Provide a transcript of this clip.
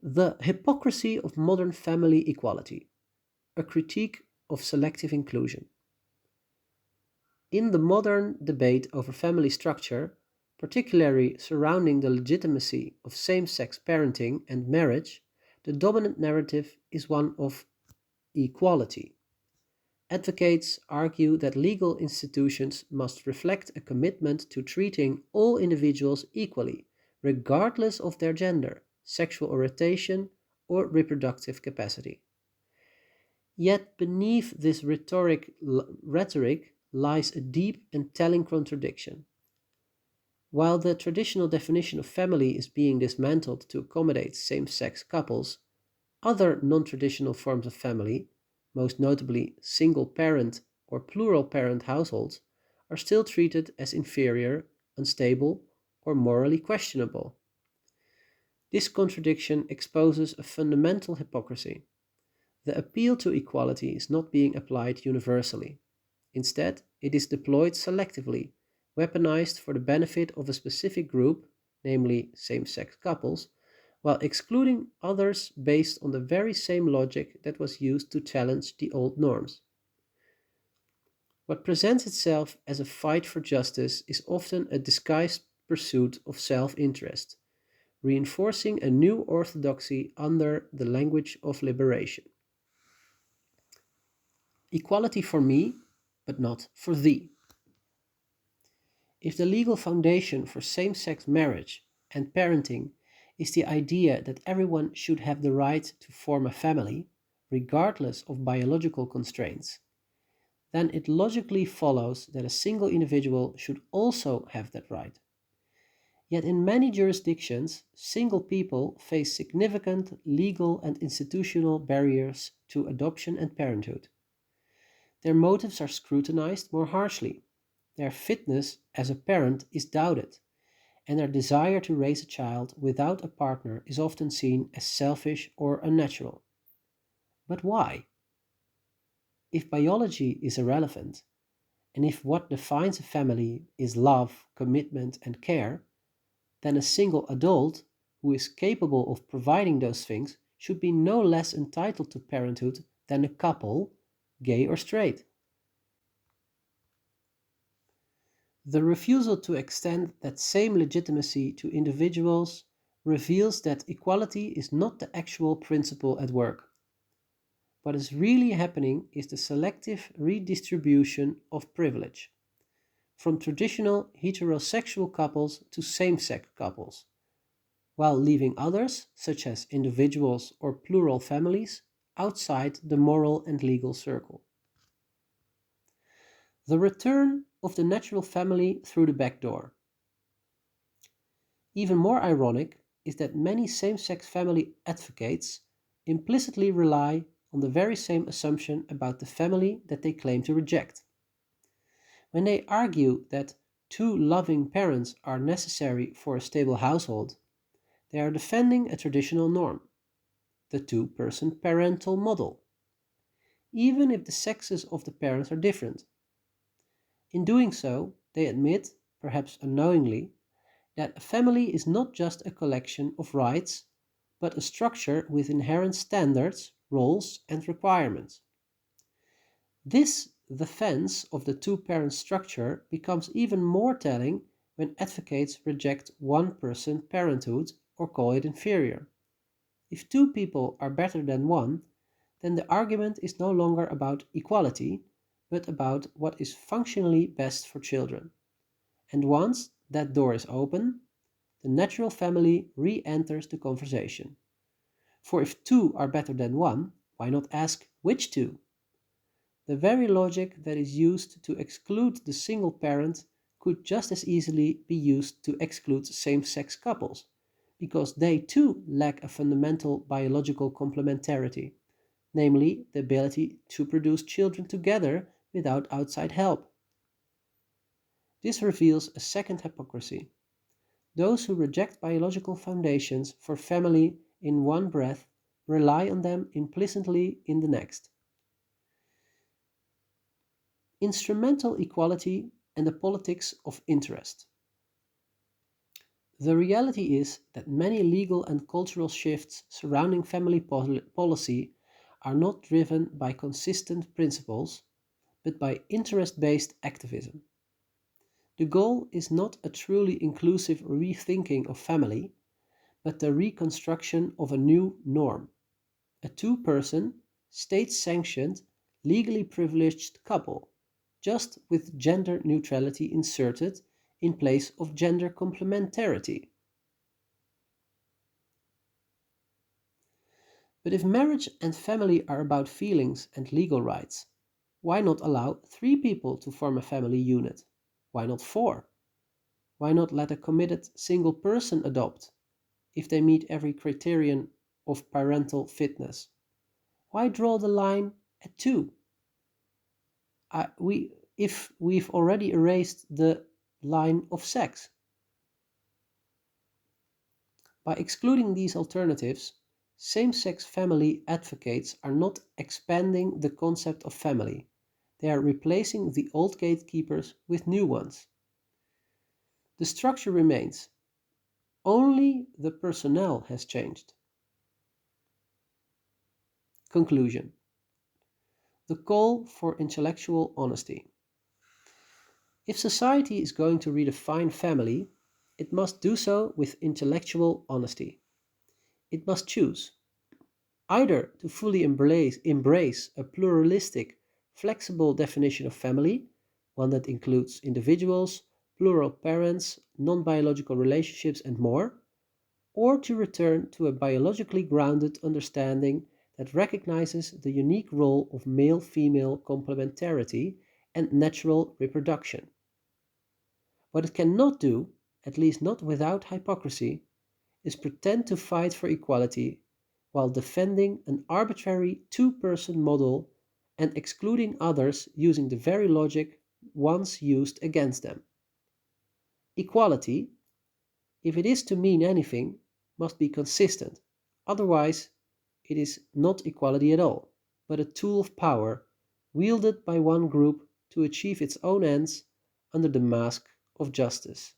The hypocrisy of modern family equality, a critique of selective inclusion. In the modern debate over family structure, particularly surrounding the legitimacy of same sex parenting and marriage, the dominant narrative is one of equality. Advocates argue that legal institutions must reflect a commitment to treating all individuals equally, regardless of their gender, sexual orientation, or reproductive capacity. Yet beneath this rhetoric lies a deep and telling contradiction. While the traditional definition of family is being dismantled to accommodate same sex couples, other non traditional forms of family, most notably single parent or plural parent households, are still treated as inferior, unstable, or morally questionable. This contradiction exposes a fundamental hypocrisy. The appeal to equality is not being applied universally. Instead, it is deployed selectively, weaponized for the benefit of a specific group, namely same sex couples, while excluding others based on the very same logic that was used to challenge the old norms. What presents itself as a fight for justice is often a disguised pursuit of self interest, reinforcing a new orthodoxy under the language of liberation. Equality for me, but not for thee. If the legal foundation for same sex marriage and parenting is the idea that everyone should have the right to form a family, regardless of biological constraints, then it logically follows that a single individual should also have that right. Yet in many jurisdictions, single people face significant legal and institutional barriers to adoption and parenthood. Their motives are scrutinized more harshly, their fitness as a parent is doubted, and their desire to raise a child without a partner is often seen as selfish or unnatural. But why? If biology is irrelevant, and if what defines a family is love, commitment, and care, then a single adult who is capable of providing those things should be no less entitled to parenthood than a couple, gay or straight. The refusal to extend that same legitimacy to individuals reveals that equality is not the actual principle at work. What is really happening is the selective redistribution of privilege, from traditional heterosexual couples to same sex couples, while leaving others, such as individuals or plural families, outside the moral and legal circle. The return of the natural family through the back door. Even more ironic is that many same sex family advocates implicitly rely on the very same assumption about the family that they claim to reject. When they argue that two loving parents are necessary for a stable household, they are defending a traditional norm, the two-person parental model, even if the sexes of the parents are different. In doing so, they admit, perhaps unknowingly, that a family is not just a collection of rights, but a structure with inherent standards, roles, and requirements. This defense of the two-parent structure becomes even more telling when advocates reject one-person parenthood or call it inferior. If two people are better than one, then the argument is no longer about equality, but about what is functionally best for children. And once that door is open, the natural family re-enters the conversation. For if two are better than one, why not ask which two? The very logic that is used to exclude the single parent could just as easily be used to exclude same-sex couples, because they too lack a fundamental biological complementarity, namely the ability to produce children together without outside help. This reveals a second hypocrisy. Those who reject biological foundations for family in one breath rely on them implicitly in the next. Instrumental equality and the politics of interest. The reality is that many legal and cultural shifts surrounding family policy are not driven by consistent principles, but by interest based activism. The goal is not a truly inclusive rethinking of family, but the reconstruction of a new norm, a two-person, state-sanctioned, legally privileged couple, just with gender neutrality inserted in place of gender complementarity. But if marriage and family are about feelings and legal rights, why not allow three people to form a family unit? Why not four? Why not let a committed single person adopt if they meet every criterion of parental fitness? Why draw the line at two? If we've already erased the line of sex. By excluding these alternatives, same-sex family advocates are not expanding the concept of family. They are replacing the old gatekeepers with new ones. The structure remains. Only the personnel has changed. Conclusion. The call for intellectual honesty. If society is going to redefine family, it must do so with intellectual honesty. It must choose either to fully embrace a pluralistic, flexible definition of family, one that includes individuals, plural parents, non biological relationships, and more, or to return to a biologically grounded understanding that recognizes the unique role of male female complementarity and natural reproduction. What it cannot do, at least not without hypocrisy, is pretend to fight for equality while defending an arbitrary two-person model and excluding others using the very logic once used against them. Equality, if it is to mean anything, must be consistent, otherwise it is not equality at all, but a tool of power wielded by one group to achieve its own ends under the mask of justice.